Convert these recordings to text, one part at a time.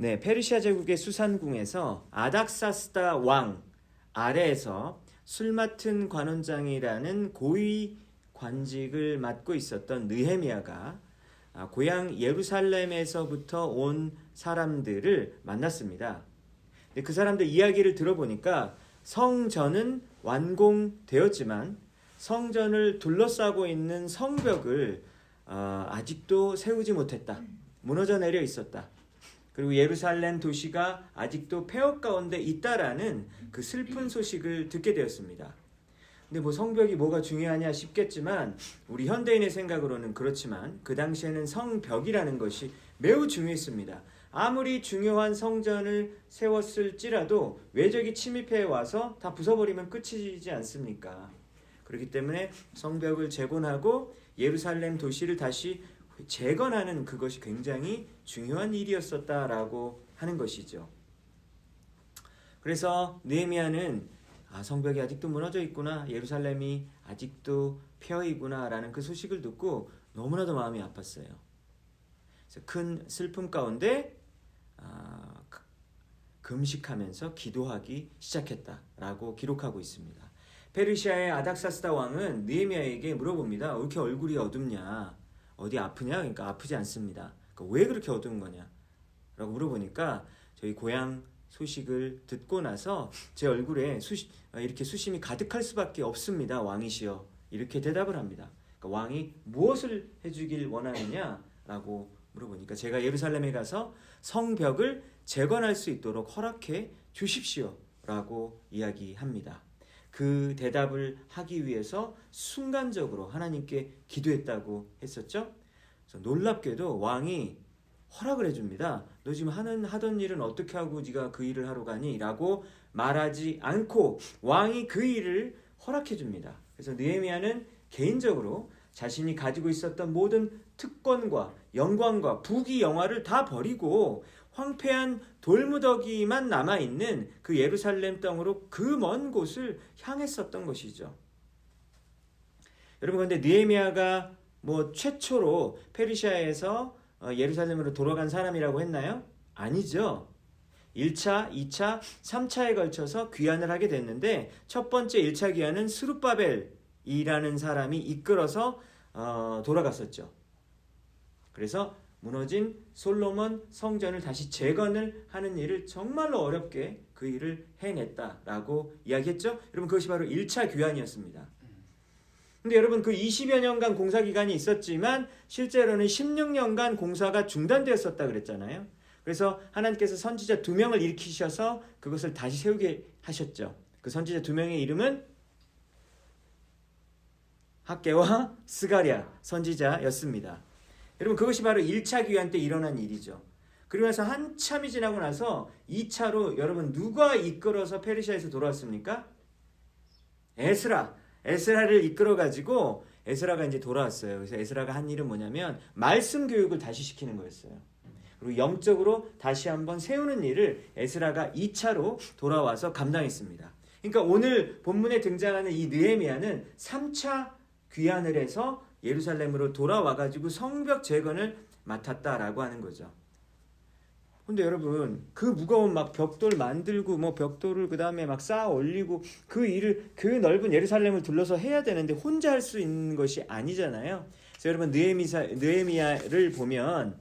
네, 페르시아 제국의 수산궁에서 아닥사스다 왕 아래에서 술 맡은 관원장이라는 고위 관직을 맡고 있었던 느헤미야가 고향 예루살렘에서부터 온 사람들을 만났습니다. 그 사람들 이야기를 들어보니까 성전은 완공되었지만 성전을 둘러싸고 있는 성벽을 아직도 세우지 못했다. 무너져 내려 있었다. 그리고 예루살렘 도시가 아직도 폐허 가운데 있다라는 그 슬픈 소식을 듣게 되었습니다. 근데 뭐 성벽이 뭐가 중요하냐 싶겠지만 우리 현대인의 생각으로는 그렇지만 그 당시에는 성벽이라는 것이 매우 중요했습니다. 아무리 중요한 성전을 세웠을지라도 외적이 침입해 와서 다 부숴버리면 끝이지 않습니까? 그렇기 때문에 성벽을 재건하고 예루살렘 도시를 다시 재건하는 그것이 굉장히 중요한 일이었었다라고 하는 것이죠. 그래서 느헤미야는 성벽이 아직도 무너져 있구나, 예루살렘이 아직도 폐허이구나 라는 그 소식을 듣고 너무나도 마음이 아팠어요. 그래서 큰 슬픔 가운데 금식하면서 기도하기 시작했다라고 기록하고 있습니다. 페르시아의 아닥사스다 왕은 느헤미야에게 물어봅니다. 왜 이렇게 얼굴이 어둡냐? 어디 아프냐? 그러니까 아프지 않습니다. 그러니까 왜 그렇게 어두운 거냐? 라고 물어보니까 저희 고향 소식을 듣고 나서 제 얼굴에 이렇게 수심이 가득할 수밖에 없습니다. 왕이시여. 이렇게 대답을 합니다. 그러니까 왕이 무엇을 해주길 원하느냐라고 물어보니까 제가 예루살렘에 가서 성벽을 재건할 수 있도록 허락해 주십시오. 라고 이야기합니다. 그 대답을 하기 위해서 순간적으로 하나님께 기도했다고 했었죠. 그래서 놀랍게도 왕이 허락을 해줍니다. 너 지금 하던 일은 어떻게 하고 네가 그 일을 하러 가니? 라고 말하지 않고 왕이 그 일을 허락해 줍니다. 그래서 느헤미야는 개인적으로 자신이 가지고 있었던 모든 특권과 영광과 부귀 영화를 다 버리고 황폐한 돌무더기만 남아있는 그 예루살렘 땅으로 그 먼 곳을 향했었던 것이죠. 여러분, 그런데 느헤미야가 뭐 최초로 페르시아에서 예루살렘으로 돌아간 사람이라고 했나요? 아니죠. 1차, 2차, 3차에 걸쳐서 귀환을 하게 됐는데 첫 번째 1차 귀환은 스룹바벨이라는 사람이 이끌어서 돌아갔었죠. 그래서 무너진 솔로몬 성전을 다시 재건을 하는 일을 정말로 어렵게 그 일을 해냈다라고 이야기했죠. 여러분, 그것이 바로 1차 귀환이었습니다. 근데 여러분, 그 20여 년간 공사 기간이 있었지만 실제로는 16년간 공사가 중단되었었다 그랬잖아요. 그래서 하나님께서 선지자 2명을 일으키셔서 그것을 다시 세우게 하셨죠. 그 선지자 2명의 이름은 학개와 스가랴 선지자였습니다. 여러분, 그것이 바로 1차 귀환 때 일어난 일이죠. 그리고 나서 한참이 지나고 나서 2차로 여러분 누가 이끌어서 페르시아에서 돌아왔습니까? 에스라를 이끌어가지고 에스라가 이제 돌아왔어요. 그래서 에스라가 한 일은 뭐냐면 말씀 교육을 다시 시키는 거였어요. 그리고 영적으로 다시 한번 세우는 일을 에스라가 2차로 돌아와서 감당했습니다. 그러니까 오늘 본문에 등장하는 이 느헤미야는 3차 귀환을 해서 예루살렘으로 돌아와가지고 성벽 재건을 맡았다라고 하는 거죠. 근데 여러분, 그 무거운 막 벽돌 만들고 뭐 벽돌을 그 다음에 막 쌓아 올리고 그 일을 그 넓은 예루살렘을 둘러서 해야 되는데 혼자 할 수 있는 것이 아니잖아요. 그래서 여러분, 느헤미야를 보면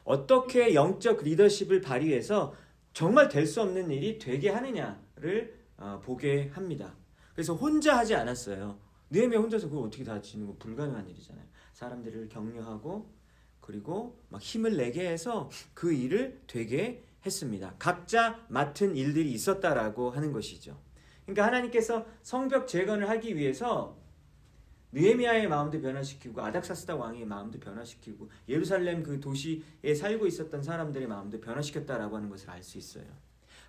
어떻게 영적 리더십을 발휘해서 정말 될 수 없는 일이 되게 하느냐를 보게 합니다. 그래서 혼자 하지 않았어요. 느헤미야 혼자서 그걸 어떻게 다 지는 거 불가능한 일이잖아요. 사람들을 격려하고 그리고 막 힘을 내게 해서 그 일을 되게 했습니다. 각자 맡은 일들이 있었다라고 하는 것이죠. 그러니까 하나님께서 성벽 재건을 하기 위해서 느헤미야의 마음도 변화시키고 아닥사스다 왕의 마음도 변화시키고 예루살렘 그 도시에 살고 있었던 사람들의 마음도 변화시켰다라고 하는 것을 알 수 있어요.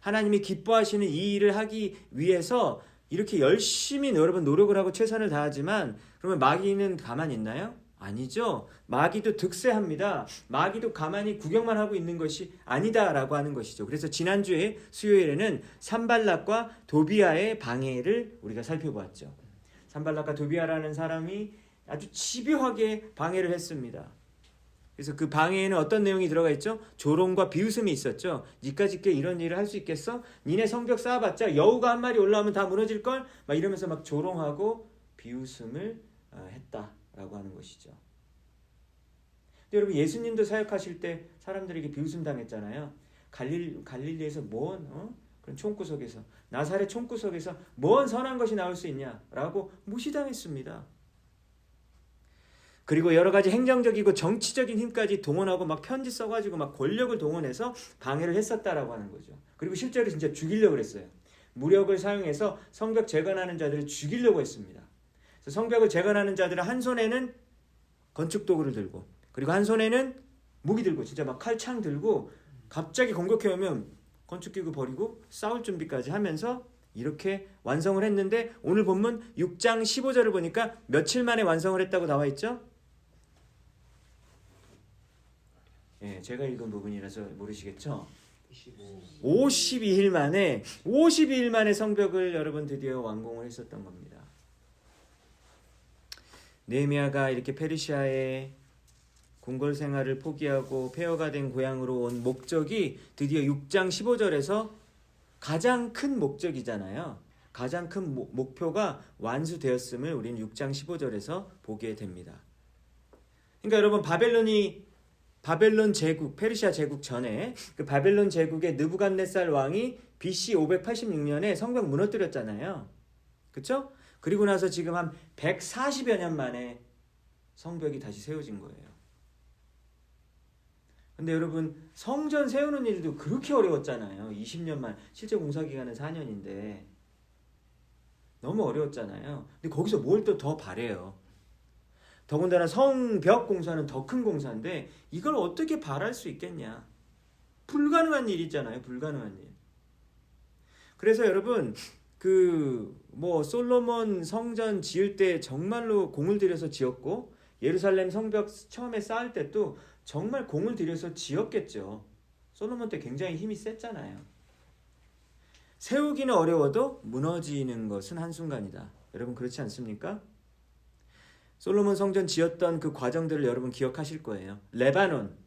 하나님이 기뻐하시는 이 일을 하기 위해서 이렇게 열심히 여러분 노력을 하고 최선을 다하지만 그러면 마귀는 가만히 있나요? 아니죠. 마귀도 득세합니다. 마귀도 가만히 구경만 하고 있는 것이 아니다라고 하는 것이죠. 그래서 지난주에 수요일에는 산발락과 도비아의 방해를 우리가 살펴보았죠. 산발락과 도비아라는 사람이 아주 집요하게 방해를 했습니다. 그래서 그 방해에는 어떤 내용이 들어가 있죠? 조롱과 비웃음이 있었죠. 니까짓게 이런 일을 할 수 있겠어? 니네 성벽 쌓아봤자 여우가 한 마리 올라오면 다 무너질걸? 막 이러면서 막 조롱하고 비웃음을 했다라고 하는 것이죠. 근데 여러분 예수님도 사역하실 때 사람들에게 비웃음 당했잖아요. 갈릴리에서 뭔 그런 총구석에서 나사렛 총구석에서 뭔 선한 것이 나올 수 있냐라고 무시당했습니다. 그리고 여러 가지 행정적이고 정치적인 힘까지 동원하고 막 편지 써가지고 막 권력을 동원해서 방해를 했었다라고 하는 거죠. 그리고 실제로 진짜 죽이려고 했어요. 무력을 사용해서 성벽 재건하는 자들을 죽이려고 했습니다. 그래서 성벽을 재건하는 자들은 한 손에는 건축 도구를 들고 그리고 한 손에는 무기 들고 진짜 막 칼창 들고 갑자기 공격해 오면 건축기구 버리고 싸울 준비까지 하면서 이렇게 완성을 했는데 오늘 본문 6장 15절을 보니까 며칠 만에 완성을 했다고 나와 있죠? 예, 제가 읽은 부분이라서 모르시겠죠? 52일 만에 성벽을 여러분 드디어 완공을 했었던 겁니다. 느헤미야가 이렇게 페르시아의 궁궐 생활을 포기하고 폐허가 된 고향으로 온 목적이 드디어 6장 15절에서 가장 큰 목적이잖아요. 가장 큰 목표가 완수되었음을 우리는 6장 15절에서 보게 됩니다. 그러니까 여러분 바벨론 제국, 페르시아 제국 전에 그 바벨론 제국의 느부갓네살 왕이 BC 586년에 성벽 무너뜨렸잖아요. 그렇죠? 그리고 나서 지금 한 140여 년 만에 성벽이 다시 세워진 거예요. 근데 여러분 성전 세우는 일도 그렇게 어려웠잖아요. 20년 만, 실제 공사 기간은 4년인데 너무 어려웠잖아요. 근데 거기서 뭘 또 더 바래요. 더군다나 성벽 공사는 더 큰 공사인데 이걸 어떻게 바랄 수 있겠냐. 불가능한 일이잖아요. 불가능한 일. 그래서 여러분 솔로몬 성전 지을 때 정말로 공을 들여서 지었고 예루살렘 성벽 처음에 쌓을 때도 정말 공을 들여서 지었겠죠. 솔로몬 때 굉장히 힘이 셌잖아요. 세우기는 어려워도 무너지는 것은 한순간이다. 여러분 그렇지 않습니까? 솔로몬 성전 지었던 그 과정들을 여러분 기억하실 거예요. 레바논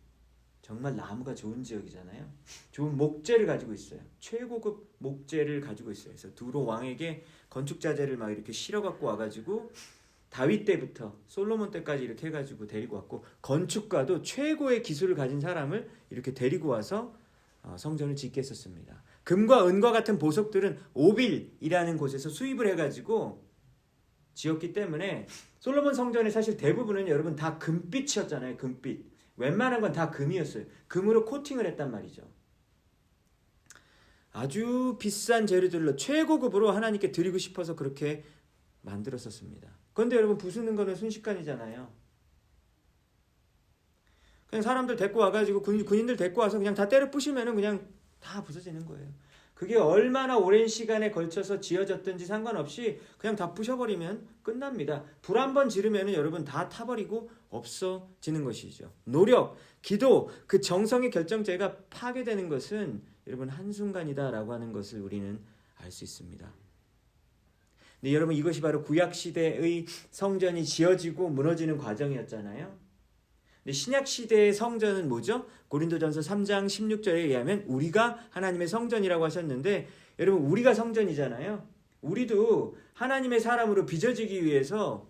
정말 나무가 좋은 지역이잖아요. 좋은 목재를 가지고 있어요. 최고급 목재를 가지고 있어요. 그래서 두로 왕에게 건축 자재를 막 이렇게 실어 갖고 와가지고 다윗 때부터 솔로몬 때까지 이렇게 해가지고 데리고 왔고 건축가도 최고의 기술을 가진 사람을 이렇게 데리고 와서 성전을 짓게 했었습니다. 금과 은과 같은 보석들은 오빌이라는 곳에서 수입을 해가지고 지었기 때문에 솔로몬 성전의 사실 대부분은 여러분 다 금빛이었잖아요. 금빛. 웬만한 건 다 금이었어요. 금으로 코팅을 했단 말이죠. 아주 비싼 재료들로 최고급으로 하나님께 드리고 싶어서 그렇게 만들었었습니다. 그런데 여러분 부수는 거는 순식간이잖아요. 그냥 사람들 데리고 와가지고 군인들 데리고 와서 그냥 다 때려 부시면은 그냥 다 부서지는 거예요. 그게 얼마나 오랜 시간에 걸쳐서 지어졌든지 상관없이 그냥 다 부셔버리면 끝납니다. 불 한 번 지르면은 여러분 다 타버리고 없어지는 것이죠. 노력, 기도, 그 정성의 결정체가 파괴되는 것은 여러분 한순간이다라고 하는 것을 우리는 알 수 있습니다. 근데 여러분 이것이 바로 구약시대의 성전이 지어지고 무너지는 과정이었잖아요. 근데 신약시대의 성전은 뭐죠? 고린도전서 3장 16절에 의하면 우리가 하나님의 성전이라고 하셨는데 여러분 우리가 성전이잖아요. 우리도 하나님의 사람으로 빚어지기 위해서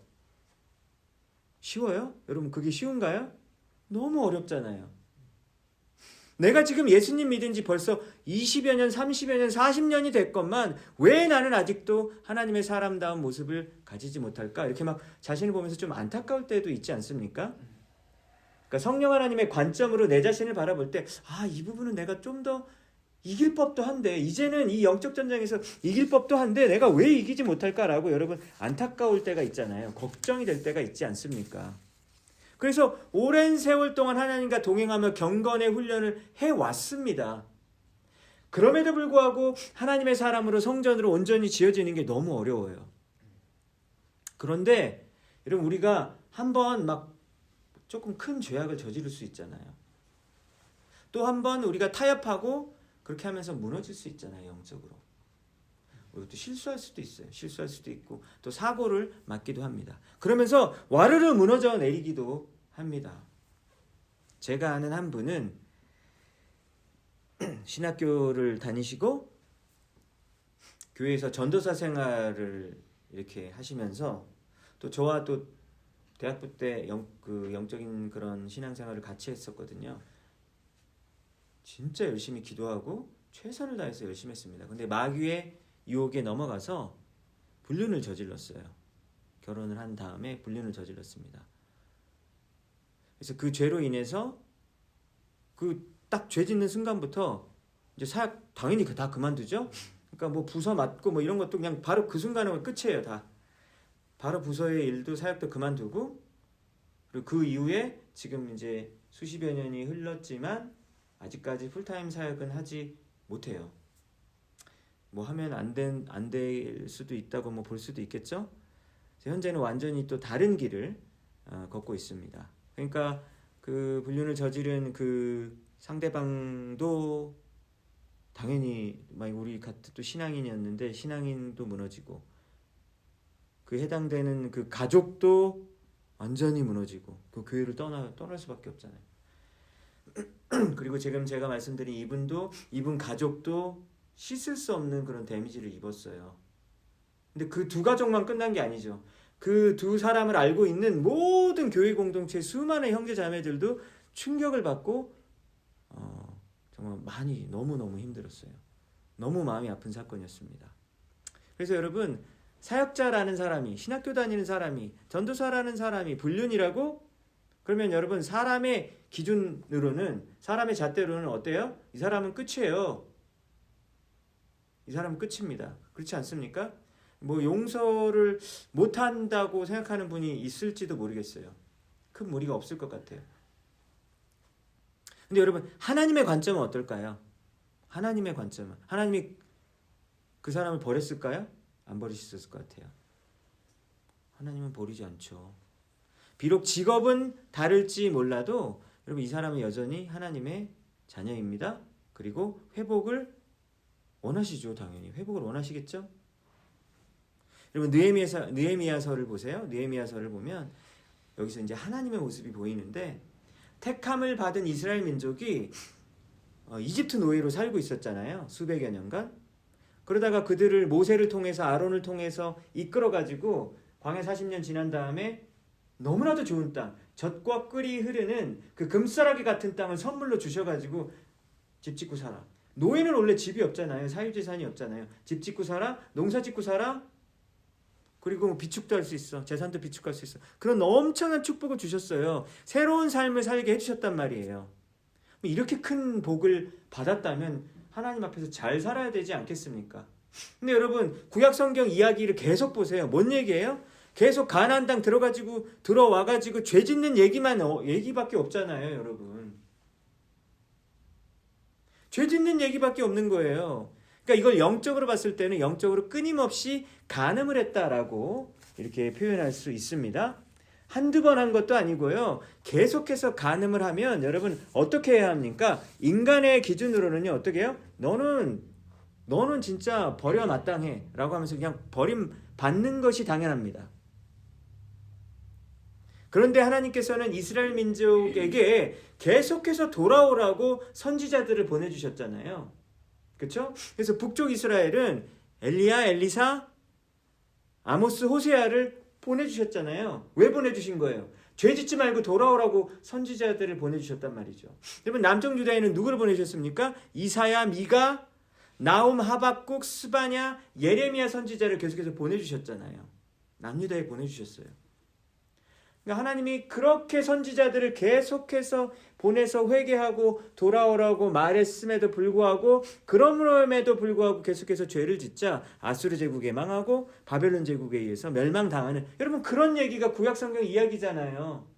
쉬워요? 여러분 그게 쉬운가요? 너무 어렵잖아요. 내가 지금 예수님 믿은 지 벌써 20여 년, 30여 년, 40년이 됐건만 왜 나는 아직도 하나님의 사람다운 모습을 가지지 못할까? 이렇게 막 자신을 보면서 좀 안타까울 때도 있지 않습니까? 그러니까 성령 하나님의 관점으로 내 자신을 바라볼 때 이 부분은 내가 좀 더 이길 법도 한데 이제는 이 영적 전쟁에서 이길 법도 한데 내가 왜 이기지 못할까라고 여러분 안타까울 때가 있잖아요. 걱정이 될 때가 있지 않습니까? 그래서 오랜 세월 동안 하나님과 동행하며 경건의 훈련을 해왔습니다. 그럼에도 불구하고 하나님의 사람으로 성전으로 온전히 지어지는 게 너무 어려워요. 그런데 여러분 우리가 한번 막 조금 큰 죄악을 저지를 수 있잖아요. 또 한 번 우리가 타협하고 그렇게 하면서 무너질 수 있잖아요. 영적으로. 우리가 또 실수할 수도 있어요. 실수할 수도 있고 또 사고를 맞기도 합니다. 그러면서 와르르 무너져 내리기도 합니다. 제가 아는 한 분은 신학교를 다니시고 교회에서 전도사 생활을 이렇게 하시면서 또 저와 또 대학부 때 영적인 그런 신앙생활을 같이 했었거든요. 진짜 열심히 기도하고 최선을 다해서 열심히 했습니다. 근데 마귀의 유혹에 넘어가서 불륜을 저질렀어요. 결혼을 한 다음에 불륜을 저질렀습니다. 그래서 그 죄로 인해서 그 딱 죄 짓는 순간부터 이제 사역 당연히 다 그만두죠. 그러니까 뭐 부서 맡고 뭐 이런 것도 그냥 바로 그 순간은 끝이에요. 다 바로 부서의 일도 사역도 그만두고, 그리고 그 이후에 지금 이제 수십여 년이 흘렀지만 아직까지 풀타임 사역은 하지 못해요. 뭐 하면 안 될 수도 있다고 뭐 볼 수도 있겠죠. 현재는 완전히 또 다른 길을 걷고 있습니다. 그러니까 그 불륜을 저지른 그 상대방도 당연히 우리 같은 또 신앙인이었는데 신앙인도 무너지고, 그 해당되는 그 가족도 완전히 무너지고 그 교회를 떠날 수밖에 없잖아요. 그리고 지금 제가 말씀드린 이분 가족도 씻을 수 없는 그런 데미지를 입었어요. 근데 그 두 가족만 끝난 게 아니죠. 그 두 사람을 알고 있는 모든 교회 공동체 수많은 형제 자매들도 충격을 받고 정말 많이 너무너무 힘들었어요. 너무 마음이 아픈 사건이었습니다. 그래서 여러분, 사역자라는 사람이, 신학교 다니는 사람이, 전도사라는 사람이 불륜이라고? 그러면 여러분, 사람의 기준으로는, 사람의 잣대로는 어때요? 이 사람은 끝이에요. 이 사람은 끝입니다. 그렇지 않습니까? 뭐 용서를 못한다고 생각하는 분이 있을지도 모르겠어요. 큰 무리가 없을 것 같아요. 근데 여러분, 하나님의 관점은 어떨까요? 하나님의 관점은, 하나님이 그 사람을 버렸을까요? 안 버리셨을 것 같아요. 하나님은 버리지 않죠. 비록 직업은 다를지 몰라도 여러분, 이 사람은 여전히 하나님의 자녀입니다. 그리고 회복을 원하시죠. 당연히 회복을 원하시겠죠. 여러분, 느헤미야서를 보세요. 느헤미야서를 보면 여기서 이제 하나님의 모습이 보이는데, 택함을 받은 이스라엘 민족이 이집트 노예로 살고 있었잖아요. 수백여 년간. 그러다가 그들을 모세를 통해서, 아론을 통해서 이끌어가지고 광야 40년 지난 다음에 너무나도 좋은 땅, 젖과 꿀이 흐르는 그 금싸라기 같은 땅을 선물로 주셔가지고 집 짓고 살아. 노예는 원래 집이 없잖아요. 사유재산이 없잖아요. 집 짓고 살아, 농사 짓고 살아, 그리고 비축도 할 수 있어. 재산도 비축할 수 있어. 그런 엄청난 축복을 주셨어요. 새로운 삶을 살게 해주셨단 말이에요. 이렇게 큰 복을 받았다면 하나님 앞에서 잘 살아야 되지 않겠습니까? 근데 여러분, 구약성경 이야기를 계속 보세요. 뭔 얘기예요? 계속 가나안 땅 들어와가지고 죄 짓는 얘기밖에 없잖아요, 여러분. 죄 짓는 얘기밖에 없는 거예요. 그러니까 이걸 영적으로 봤을 때는 영적으로 끊임없이 간음을 했다라고 이렇게 표현할 수 있습니다. 한두 번 한 것도 아니고요. 계속해서 간음을 하면 여러분 어떻게 해야 합니까? 인간의 기준으로는요. 어떻게 해요? 너는 진짜 버려 마땅해 라고 하면서 그냥 버림받는 것이 당연합니다. 그런데 하나님께서는 이스라엘 민족에게 계속해서 돌아오라고 선지자들을 보내주셨잖아요. 그렇죠? 그래서 북쪽 이스라엘은 엘리야, 엘리사, 아모스, 호세아를 보내주셨잖아요. 왜 보내주신 거예요? 죄 짓지 말고 돌아오라고 선지자들을 보내주셨단 말이죠. 여러분, 남쪽 유다에는 누구를 보내주셨습니까? 이사야, 미가, 나움, 하박국, 스바냐, 예레미야 선지자를 계속해서 보내주셨잖아요. 남유다에 보내주셨어요. 그러니까 하나님이 그렇게 선지자들을 계속해서 보내서 회개하고 돌아오라고 말했음에도 불구하고, 그럼에도 불구하고 계속해서 죄를 짓자 아수르 제국에 망하고 바벨론 제국에 의해서 멸망당하는, 여러분 그런 얘기가 구약성경 이야기잖아요.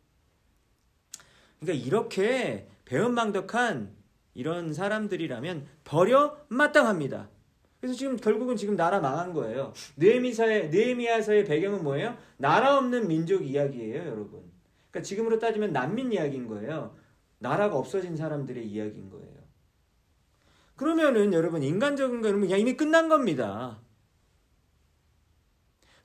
그러니까 이렇게 배은망덕한 이런 사람들이라면 버려 마땅합니다. 그래서 결국은 나라 망한 거예요. 느헤미야서의 배경은 뭐예요? 나라 없는 민족 이야기예요, 여러분. 그러니까 지금으로 따지면 난민 이야기인 거예요. 나라가 없어진 사람들의 이야기인 거예요. 그러면은 여러분, 인간적인 거는 그냥 이미 끝난 겁니다.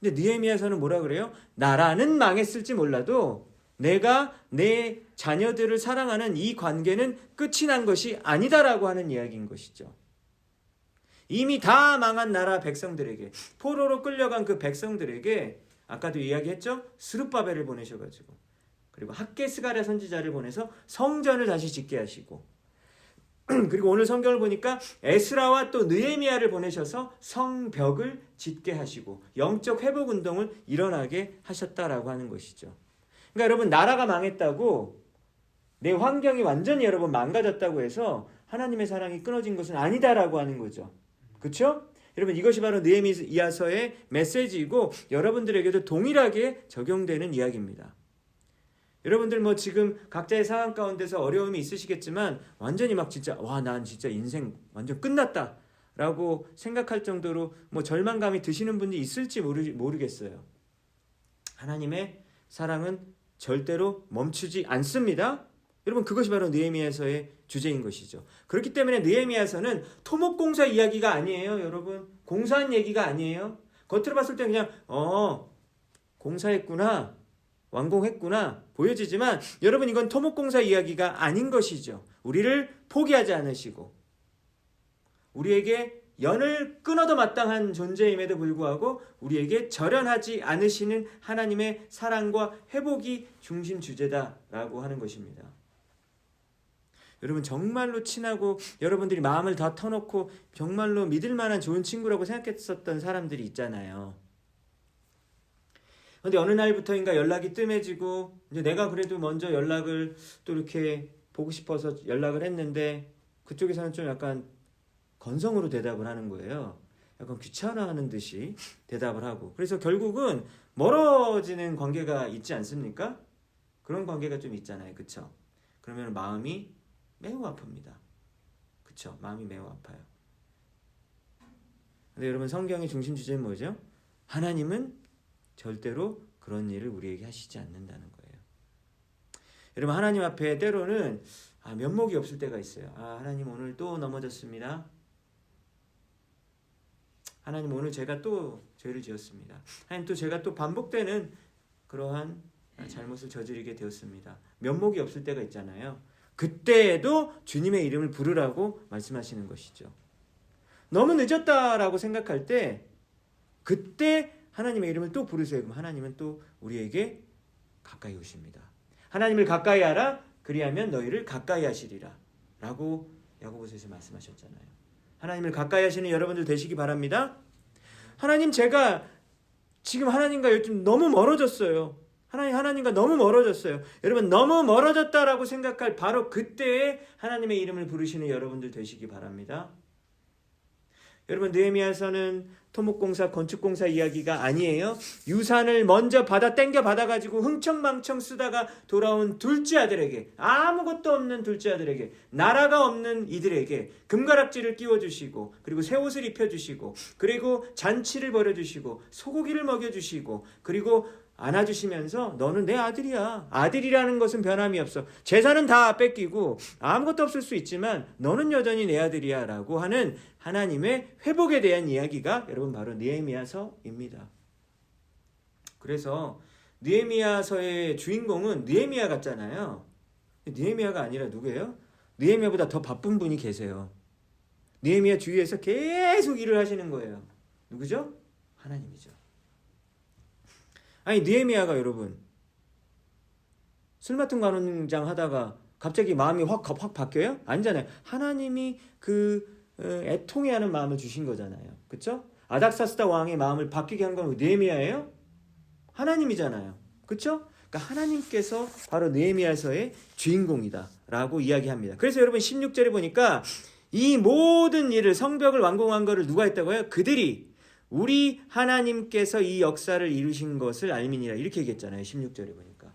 근데 느헤미야서는 뭐라 그래요? 나라는 망했을지 몰라도 내가 내 자녀들을 사랑하는 이 관계는 끝이 난 것이 아니다라고 하는 이야기인 것이죠. 이미 다 망한 나라 백성들에게, 포로로 끌려간 그 백성들에게 아까도 이야기했죠? 스룹바벨을 보내셔가지고, 그리고 학개스가랴 선지자를 보내서 성전을 다시 짓게 하시고, 그리고 오늘 성경을 보니까 에스라와 또 느헤미야를 보내셔서 성벽을 짓게 하시고 영적 회복 운동을 일어나게 하셨다라고 하는 것이죠. 그러니까 여러분, 나라가 망했다고, 내 환경이 완전히 여러분 망가졌다고 해서 하나님의 사랑이 끊어진 것은 아니다라고 하는 거죠. 그렇죠? 여러분, 이것이 바로 느헤미야서의 메시지이고 여러분들에게도 동일하게 적용되는 이야기입니다. 여러분들 뭐 지금 각자의 상황 가운데서 어려움이 있으시겠지만 완전히 막 진짜 난 진짜 인생 완전 끝났다 라고 생각할 정도로 뭐 절망감이 드시는 분이 있을지 모르겠어요. 하나님의 사랑은 절대로 멈추지 않습니다. 여러분, 그것이 바로 느헤미야서의 주제인 것이죠. 그렇기 때문에 느헤미야서는 토목공사 이야기가 아니에요. 여러분, 공사한 얘기가 아니에요. 겉으로 봤을 때 그냥 공사했구나, 완공했구나 보여지지만 여러분, 이건 토목공사 이야기가 아닌 것이죠. 우리를 포기하지 않으시고 우리에게 연을 끊어도 마땅한 존재임에도 불구하고 우리에게 절연하지 않으시는 하나님의 사랑과 회복이 중심 주제다라고 하는 것입니다. 여러분, 정말로 친하고 여러분들이 마음을 다 터놓고 정말로 믿을 만한 좋은 친구라고 생각했었던 사람들이 있잖아요. 근데 어느 날부터인가 연락이 뜸해지고, 이제 내가 그래도 먼저 연락을 또 이렇게 보고 싶어서 연락을 했는데 그쪽에서는 좀 약간 건성으로 대답을 하는 거예요. 약간 귀찮아하는 듯이 대답을 하고. 그래서 결국은 멀어지는 관계가 있지 않습니까? 그런 관계가 좀 있잖아요. 그쵸? 그러면 마음이 매우 아픕니다. 그쵸? 마음이 매우 아파요. 근데 여러분, 성경의 중심 주제는 뭐죠? 하나님은 절대로 그런 일을 우리에게 하시지 않는다는 거예요. 여러분, 하나님 앞에 때로는 면목이 없을 때가 있어요. 하나님 오늘 또 넘어졌습니다. 하나님 오늘 제가 또 죄를 지었습니다. 하나님 또 제가 또 반복되는 그러한 잘못을 저지르게 되었습니다. 면목이 없을 때가 있잖아요. 그때에도 주님의 이름을 부르라고 말씀하시는 것이죠. 너무 늦었다라고 생각할 때 그때 하나님의 이름을 또 부르세요. 그럼 하나님은 또 우리에게 가까이 오십니다. 하나님을 가까이 하라, 그리하면 너희를 가까이 하시리라 라고 야고보서에서 말씀하셨잖아요. 하나님을 가까이 하시는 여러분들 되시기 바랍니다. 하나님, 제가 지금 하나님과 요즘 너무 멀어졌어요. 하나님과 너무 멀어졌어요. 여러분, 너무 멀어졌다라고 생각할 바로 그때에 하나님의 이름을 부르시는 여러분들 되시기 바랍니다. 여러분, 느헤미야서는 토목공사, 건축공사 이야기가 아니에요. 유산을 먼저 땡겨 받아가지고 흥청망청 쓰다가 돌아온 둘째 아들에게, 아무것도 없는 둘째 아들에게, 나라가 없는 이들에게 금가락지를 끼워주시고, 그리고 새 옷을 입혀주시고, 그리고 잔치를 벌여주시고, 소고기를 먹여주시고, 그리고 안아주시면서 너는 내 아들이야. 아들이라는 것은 변함이 없어. 재산은 다 뺏기고 아무것도 없을 수 있지만 너는 여전히 내 아들이야 라고 하는 하나님의 회복에 대한 이야기가 여러분 바로 느헤미야서입니다. 그래서 느헤미야서의 주인공은 느헤미야 같잖아요. 느헤미야가 아니라 누구예요? 느헤미야보다 더 바쁜 분이 계세요. 느헤미야 주위에서 계속 일을 하시는 거예요. 누구죠? 하나님이죠. 아니, 느헤미야가 여러분 술 맡은 관원장 하다가 갑자기 마음이 확 바뀌어요? 아니잖아요. 하나님이 그 애통해하는 마음을 주신 거잖아요. 그렇죠? 아닥사스다 왕의 마음을 바뀌게 한 건 느헤미야예요? 하나님이잖아요. 그렇죠? 그러니까 하나님께서 바로 느헤미야서의 주인공이다라고 이야기합니다. 그래서 여러분 16절에 보니까 이 모든 일을, 성벽을 완공한 것을 누가 했다고요? 그들이 우리 하나님께서 이 역사를 이루신 것을 알미니라, 이렇게 얘기했잖아요. 16절에 보니까.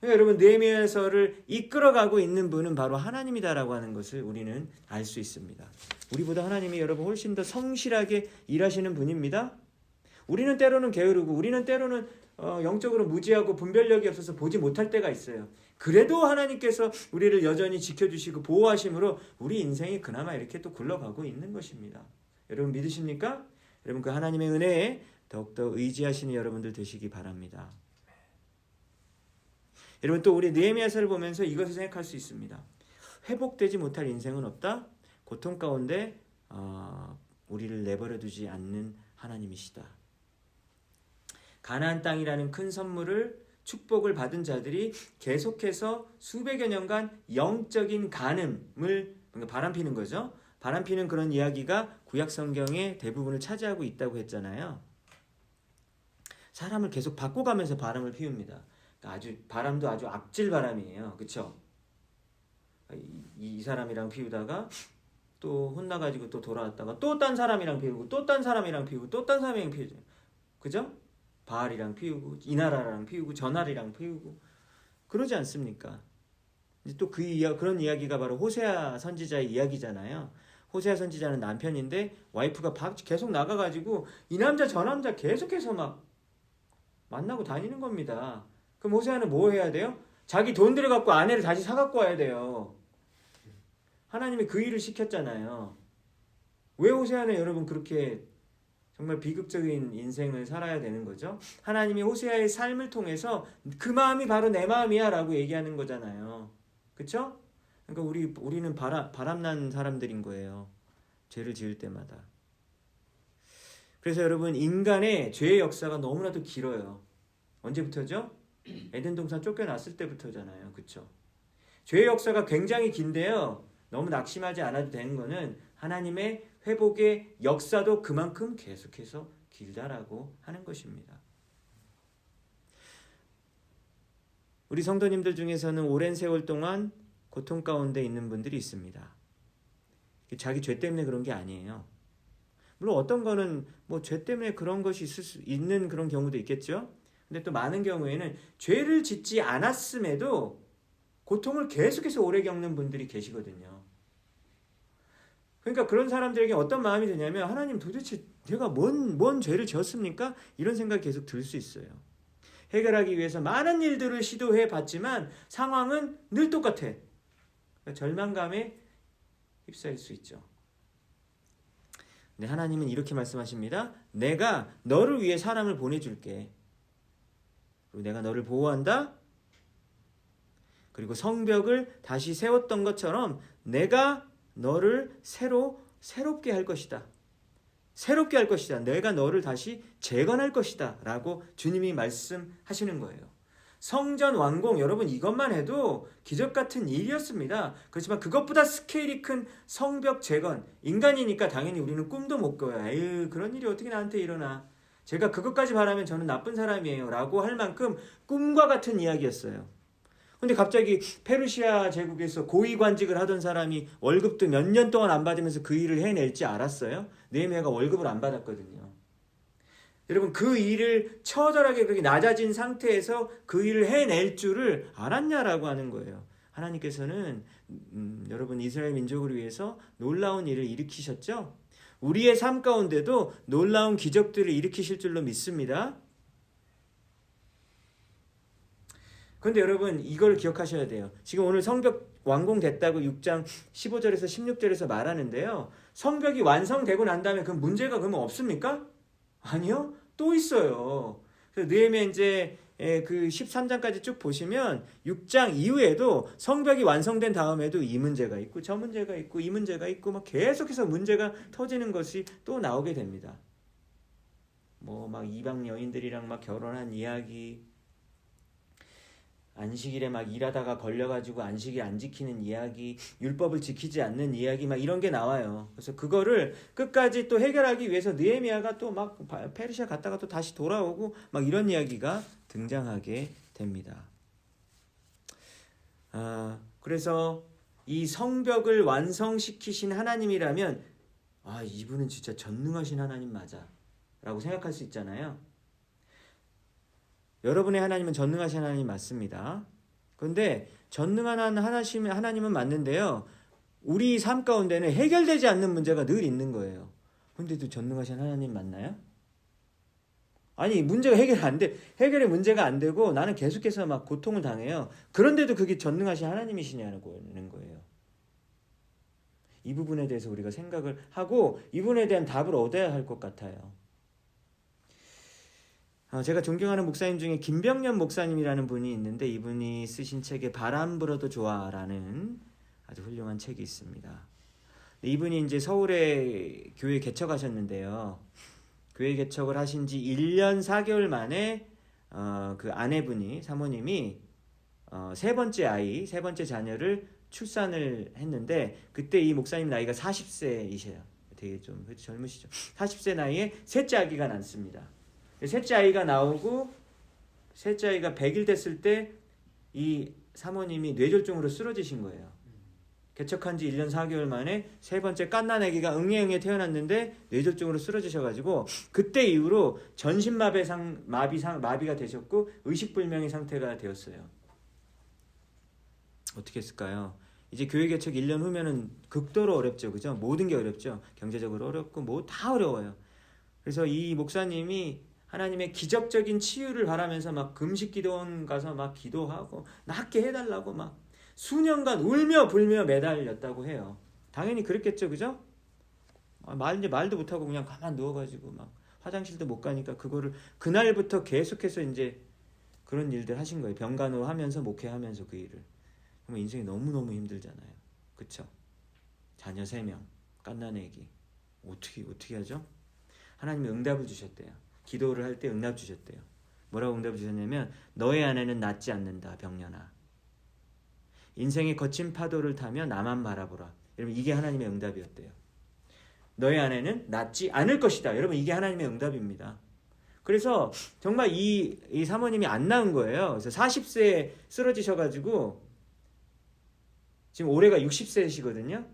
그러니까 여러분, 느헤미야서를 이끌어가고 있는 분은 바로 하나님이다라고 하는 것을 우리는 알 수 있습니다. 우리보다 하나님이 여러분 훨씬 더 성실하게 일하시는 분입니다. 우리는 때로는 게으르고 우리는 때로는 영적으로 무지하고 분별력이 없어서 보지 못할 때가 있어요. 그래도 하나님께서 우리를 여전히 지켜주시고 보호하심으로 우리 인생이 그나마 이렇게 또 굴러가고 있는 것입니다. 여러분 믿으십니까? 여러분, 그 하나님의 은혜에 더욱더 의지하시는 여러분들 되시기 바랍니다. 여러분 또 우리 느헤미야서를 보면서 이것을 생각할 수 있습니다. 회복되지 못할 인생은 없다. 고통 가운데 우리를 내버려 두지 않는 하나님이시다. 가나안 땅이라는 큰 선물을 축복을 받은 자들이 계속해서 수백여 년간 영적인 간음을 바람피는 거죠. 바람피는 그런 이야기가 구약 성경의 대부분을 차지하고 있다고 했잖아요. 사람을 계속 바꿔가면서 바람을 피웁니다. 바람도 아주 악질 바람이에요. 그렇죠? 이 사람이랑 피우다가 또 혼나가지고 또 돌아왔다가 또 딴 사람이랑 피우고 또 딴 사람이랑 피우고 또 딴 사람이랑 피우죠. 그죠? 바알이랑 피우고 이 나라랑 피우고 저 나라랑 피우고 그러지 않습니까? 이제 또 그런 이야기가 바로 호세아 선지자의 이야기잖아요. 호세아 선지자는 남편인데 와이프가 계속 나가가지고 이 남자 저 남자 계속해서 막 만나고 다니는 겁니다. 그럼 호세아는 뭐 해야 돼요? 자기 돈 들여갖고 아내를 다시 사갖고 와야 돼요. 하나님이 그 일을 시켰잖아요. 왜 호세아는 여러분 그렇게 정말 비극적인 인생을 살아야 되는 거죠? 하나님이 호세아의 삶을 통해서 그 마음이 바로 내 마음이야 라고 얘기하는 거잖아요. 그쵸? 그러니까 우리는 바람난 사람들인 거예요. 죄를 지을 때마다. 그래서 여러분 인간의 죄의 역사가 너무나도 길어요. 언제부터죠? 에덴 동산 쫓겨났을 때부터잖아요. 그쵸? 죄의 역사가 굉장히 긴데요. 너무 낙심하지 않아도 되는 거는 하나님의 회복의 역사도 그만큼 계속해서 길다라고 하는 것입니다. 우리 성도님들 중에서는 오랜 세월 동안 고통 가운데 있는 분들이 있습니다. 자기 죄 때문에 그런 게 아니에요. 물론 어떤 거는 뭐 죄 때문에 그런 것이 있을 수 있는 그런 경우도 있겠죠. 근데 또 많은 경우에는 죄를 짓지 않았음에도 고통을 계속해서 오래 겪는 분들이 계시거든요. 그러니까 그런 사람들에게 어떤 마음이 드냐면 하나님 도대체 제가 뭔 죄를 지었습니까? 이런 생각이 계속 들 수 있어요. 해결하기 위해서 많은 일들을 시도해 봤지만 상황은 늘 똑같아. 그러니까 절망감에 휩싸일 수 있죠. 근데 하나님은 이렇게 말씀하십니다. 내가 너를 위해 사람을 보내줄게. 그리고 내가 너를 보호한다. 그리고 성벽을 다시 세웠던 것처럼 내가 너를 새롭게 할 것이다. 새롭게 할 것이다. 내가 너를 다시 재건할 것이다. 라고 주님이 말씀하시는 거예요. 성전 완공, 여러분 이것만 해도 기적 같은 일이었습니다. 그렇지만 그것보다 스케일이 큰 성벽 재건, 인간이니까 당연히 우리는 꿈도 못 꿔요. 에휴, 그런 일이 어떻게 나한테 일어나. 제가 그것까지 바라면 저는 나쁜 사람이에요. 라고 할 만큼 꿈과 같은 이야기였어요. 근데 갑자기 페르시아 제국에서 고위관직을 하던 사람이 월급도 몇 년 동안 안 받으면서 그 일을 해낼지 알았어요? 느헤미야가 월급을 안 받았거든요. 여러분 그 일을 처절하게 그렇게 낮아진 상태에서 그 일을 해낼 줄을 알았냐라고 하는 거예요. 하나님께서는 여러분 이스라엘 민족을 위해서 놀라운 일을 일으키셨죠? 우리의 삶 가운데도 놀라운 기적들을 일으키실 줄로 믿습니다. 그런데 여러분 이걸 기억하셔야 돼요. 지금 오늘 성벽 완공됐다고 6장 15절에서 16절에서 말하는데요. 성벽이 완성되고 난 다음에 그 문제가 그러면 없습니까? 아니요. 또 있어요. 그래서 느헤미야 이제 그 13장까지 쭉 보시면 6장 이후에도 성벽이 완성된 다음에도 이 문제가 있고 저 문제가 있고 이 문제가 있고 막 계속해서 문제가 터지는 것이 또 나오게 됩니다. 뭐 막 이방 여인들이랑 막 결혼한 이야기, 안식일에 막 일하다가 걸려가지고 안식일 안 지키는 이야기, 율법을 지키지 않는 이야기 막 이런 게 나와요. 그래서 그거를 끝까지 또 해결하기 위해서 느헤미야가 또 막 페르시아 갔다가 또 다시 돌아오고 막 이런 이야기가 등장하게 됩니다. 그래서 이 성벽을 완성시키신 하나님이라면 이분은 진짜 전능하신 하나님 맞아 라고 생각할 수 있잖아요. 여러분의 하나님은 전능하신 하나님 맞습니다. 그런데 전능한 하나님은 맞는데요. 우리 삶 가운데는 해결되지 않는 문제가 늘 있는 거예요. 그런데도 전능하신 하나님 맞나요? 아니 문제가 해결의 문제가 안 되고 나는 계속해서 막 고통을 당해요. 그런데도 그게 전능하신 하나님이시냐는 거예요. 이 부분에 대해서 우리가 생각을 하고 이 부분에 대한 답을 얻어야 할 것 같아요. 제가 존경하는 목사님 중에 김병년 목사님이라는 분이 있는데 이분이 쓰신 책에 바람 불어도 좋아라는 아주 훌륭한 책이 있습니다. 이분이 이제 서울에 교회 개척하셨는데요. 교회 개척을 하신 지 1년 4개월 만에 그 아내분이 사모님이 세 번째 자녀를 출산을 했는데 그때 이 목사님 나이가 40세이셔요. 되게 좀 젊으시죠. 40세 나이에 셋째 아기가 낳습니다. 셋째 아이가 나오고 셋째 아이가 100일 됐을 때 이 사모님이 뇌졸중으로 쓰러지신 거예요. 개척한 지 1년 4개월 만에 세 번째 갓난 아기가 응애응애 태어났는데 뇌졸중으로 쓰러지셔가지고 그때 이후로 마비가 되셨고 의식불명의 상태가 되었어요. 어떻게 했을까요? 이제 교회 개척 1년 후면은 극도로 어렵죠. 그죠? 모든 게 어렵죠. 경제적으로 어렵고 뭐 다 어려워요. 그래서 이 목사님이 하나님의 기적적인 치유를 바라면서 막 금식 기도원 가서 막 기도하고 낫게 해달라고 막 수년간 울며 불며 매달렸다고 해요. 당연히 그랬겠죠. 그죠? 말도 못하고 그냥 가만 누워가지고 막 화장실도 못 가니까 그거를 그날부터 계속해서 이제 그런 일들 하신 거예요. 병간호 하면서 목회하면서 그 일을. 정말 인생이 너무너무 힘들잖아요. 그쵸? 자녀 3명, 갓난 애기. 어떻게 하죠? 하나님이 응답을 주셨대요. 기도를 할 때 응답 주셨대요. 뭐라고 응답을 주셨냐면 너의 아내는 낫지 않는다 병년아. 인생의 거친 파도를 타며 나만 바라보라. 여러분 이게 하나님의 응답이었대요. 너의 아내는 낫지 않을 것이다. 여러분 이게 하나님의 응답입니다. 그래서 정말 이 사모님이 안 낳은 거예요. 그래서 40세에 쓰러지셔가지고 지금 올해가 60세시거든요.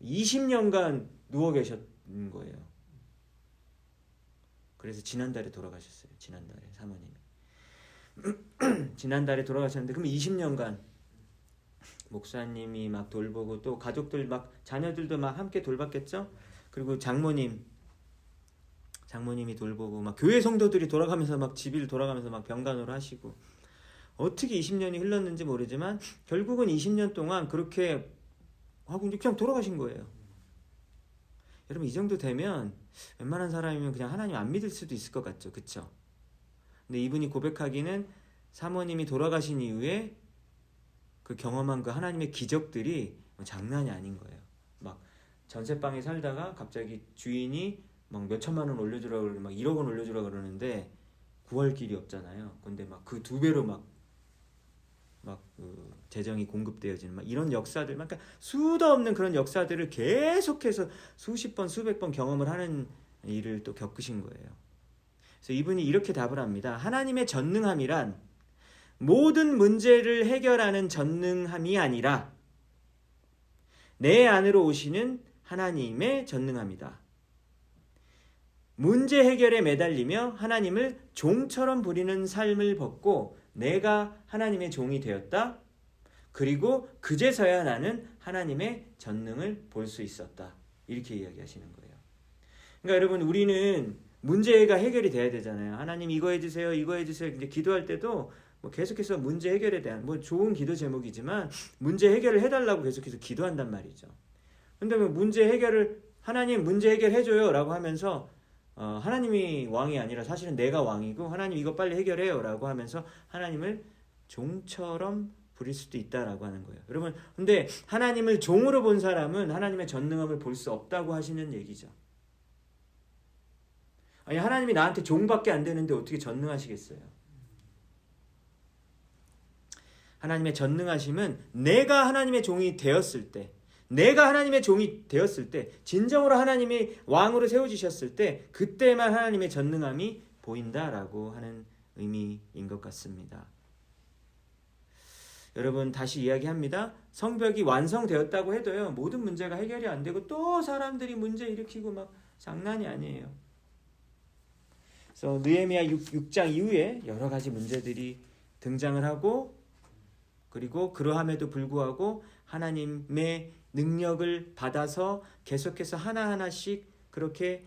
20년간 누워 계셨는 거예요. 그래서 지난달에 돌아가셨어요. 지난달에 사모님이. 지난달에 돌아가셨는데 그럼 20년간 목사님이 막 돌보고 또 가족들 막 자녀들도 막 함께 돌봤겠죠. 그리고 장모님이 돌보고 막 교회 성도들이 돌아가면서 막 집일 돌아가면서 막 병간호를 하시고 어떻게 20년이 흘렀는지 모르지만 결국은 20년 동안 그렇게 하고 그냥 돌아가신 거예요. 여러분 이 정도 되면 웬만한 사람이면 그냥 하나님 안 믿을 수도 있을 것 같죠. 그쵸? 근데 이분이 고백하기는 사모님이 돌아가신 이후에 그 경험한 그 하나님의 기적들이 장난이 아닌 거예요. 막 전세방에 살다가 갑자기 주인이 막 몇천만 원 올려주라고 그러고 막 1억 원 올려주라고 그러는데 구할 길이 없잖아요. 근데 막 그 2배로 막 그 재정이 공급되어지는 막 이런 역사들, 그러니까 수도 없는 그런 역사들을 계속해서 수십 번, 수백 번 경험을 하는 일을 또 겪으신 거예요. 그래서 이분이 이렇게 답을 합니다. 하나님의 전능함이란 모든 문제를 해결하는 전능함이 아니라 내 안으로 오시는 하나님의 전능함이다. 문제 해결에 매달리며 하나님을 종처럼 부리는 삶을 벗고 내가 하나님의 종이 되었다. 그리고 그제서야 나는 하나님의 전능을 볼 수 있었다. 이렇게 이야기하시는 거예요. 그러니까 여러분 우리는 문제가 해결이 돼야 되잖아요. 하나님 이거 해주세요. 이거 해주세요. 이제 기도할 때도 뭐 계속해서 문제 해결에 대한 뭐 좋은 기도 제목이지만 문제 해결을 해달라고 계속해서 기도한단 말이죠. 근데 하나님 문제 해결해줘요 라고 하면서 하나님이 왕이 아니라 사실은 내가 왕이고 하나님 이거 빨리 해결해요 라고 하면서 하나님을 종처럼 부릴 수도 있다라고 하는 거예요. 여러분 근데 하나님을 종으로 본 사람은 하나님의 전능함을 볼 수 없다고 하시는 얘기죠. 아니 하나님이 나한테 종밖에 안 되는데 어떻게 전능하시겠어요? 하나님의 전능하심은 내가 하나님의 종이 되었을 때, 내가 하나님의 종이 되었을 때, 진정으로 하나님이 왕으로 세워지셨을 때 그때만 하나님의 전능함이 보인다라고 하는 의미인 것 같습니다. 여러분 다시 이야기합니다. 성벽이 완성되었다고 해도요 모든 문제가 해결이 안 되고 또 사람들이 문제 일으키고 막 장난이 아니에요. 그래서 느헤미야 6장 이후에 여러 가지 문제들이 등장을 하고 그리고 그러함에도 불구하고 하나님의 능력을 받아서 계속해서 하나하나씩 그렇게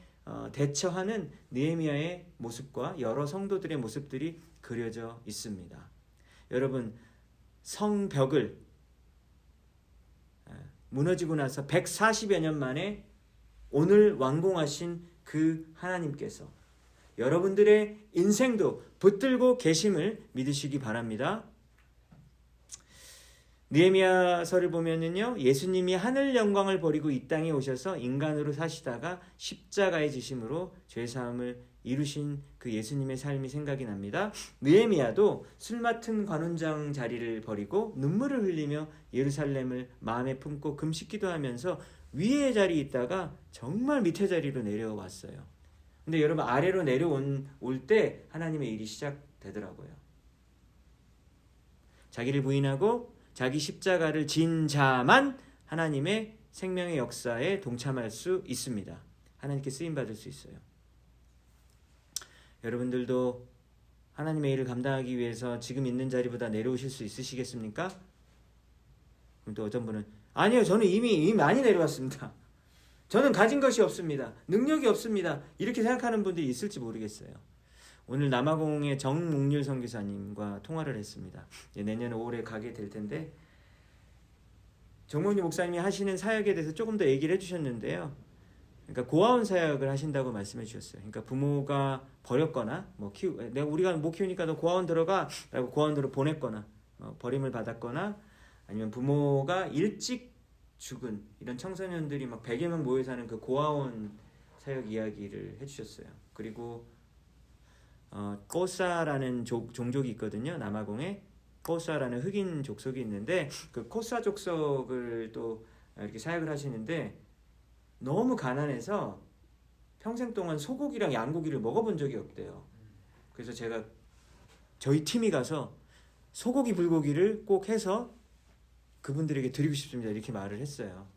대처하는 느헤미야의 모습과 여러 성도들의 모습들이 그려져 있습니다. 여러분 성벽을 무너지고 나서 140여 년 만에 오늘 완공하신 그 하나님께서 여러분들의 인생도 붙들고 계심을 믿으시기 바랍니다. 느헤미야서를 보면은요, 예수님이 하늘 영광을 버리고 이 땅에 오셔서 인간으로 사시다가 십자가에 지심으로 죄 사함을 이루신 그 예수님의 삶이 생각이 납니다. 느헤미야도 술 맡은 관원장 자리를 버리고 눈물을 흘리며 예루살렘을 마음에 품고 금식 기도하면서 위의 자리에 있다가 정말 밑에 자리로 내려왔어요. 근데 여러분, 아래로 올 때 하나님의 일이 시작되더라고요. 자기를 부인하고 자기 십자가를 진 자만 하나님의 생명의 역사에 동참할 수 있습니다. 하나님께 쓰임받을 수 있어요. 여러분들도 하나님의 일을 감당하기 위해서 지금 있는 자리보다 내려오실 수 있으시겠습니까? 그럼 또 어떤 분은 아니요, 저는 이미 많이 내려왔습니다. 저는 가진 것이 없습니다. 능력이 없습니다. 이렇게 생각하는 분들이 있을지 모르겠어요. 오늘 남아공의 정몽률 선교사님과 통화를 했습니다. 내년 5월에 가게 될 텐데 정몽률 목사님이 하시는 사역에 대해서 조금 더 얘기를 해주셨는데요. 그러니까 고아원 사역을 하신다고 말씀해 주셨어요. 그러니까 부모가 버렸거나 우리가 못 키우니까 너 고아원 들어가라고 고아원으로 보냈거나 버림을 받았거나 아니면 부모가 일찍 죽은 이런 청소년들이 막 100여 명 모여 사는 그 고아원 사역 이야기를 해주셨어요. 그리고 코사라는 종족이 있거든요. 남아공에 코사라는 흑인 족속이 있는데 그 코사 족속을 또 이렇게 사역을 하시는데 너무 가난해서 평생 동안 소고기랑 양고기를 먹어본 적이 없대요. 그래서 저희 팀이 가서 소고기 불고기를 꼭 해서 그분들에게 드리고 싶습니다. 이렇게 말을 했어요.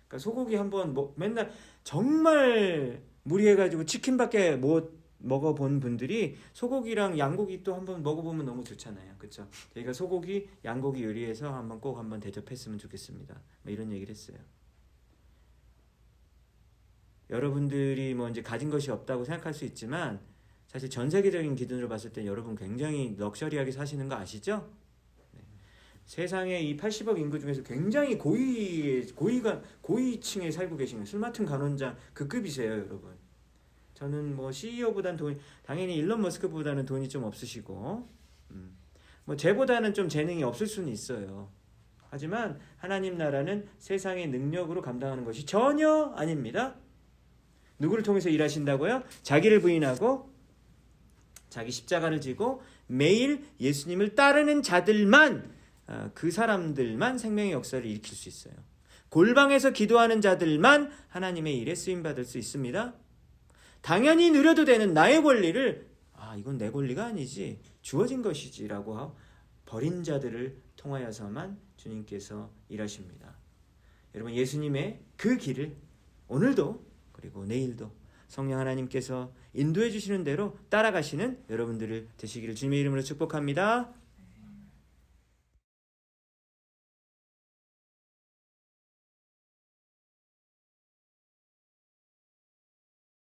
그러니까 소고기 한번 맨날 정말 무리해가지고 치킨밖에 못 먹어본 분들이 소고기랑 양고기 또 한번 먹어보면 너무 좋잖아요. 그렇죠? 저희가 소고기, 양고기 요리해서 꼭 한번 대접했으면 좋겠습니다. 이런 얘기를 했어요. 여러분들이 이제 가진 것이 없다고 생각할 수 있지만 사실 전 세계적인 기준으로 봤을 때 여러분 굉장히 럭셔리하게 사시는 거 아시죠? 세상에 이 80억 인구 중에서 굉장히 고위층에 살고 계신 거예요. 술 맡은 간원장 그 급이세요, 여러분. 저는 CEO보다는 당연히 일론 머스크보다는 돈이 좀 없으시고, 쟤보다는 좀 재능이 없을 수는 있어요. 하지만 하나님 나라는 세상의 능력으로 감당하는 것이 전혀 아닙니다. 누구를 통해서 일하신다고요? 자기를 부인하고 자기 십자가를 지고 매일 예수님을 따르는 자들만, 그 사람들만 생명의 역사를 일으킬 수 있어요. 골방에서 기도하는 자들만 하나님의 일에 쓰임받을 수 있습니다. 당연히 누려도 되는 나의 권리를 이건 내 권리가 아니지, 주어진 것이지 라고 버린 자들을 통하여서만 주님께서 일하십니다. 여러분, 예수님의 그 길을 오늘도 그리고 내일도 성령 하나님께서 인도해 주시는 대로 따라가시는 여러분들을 되시기를 주님의 이름으로 축복합니다.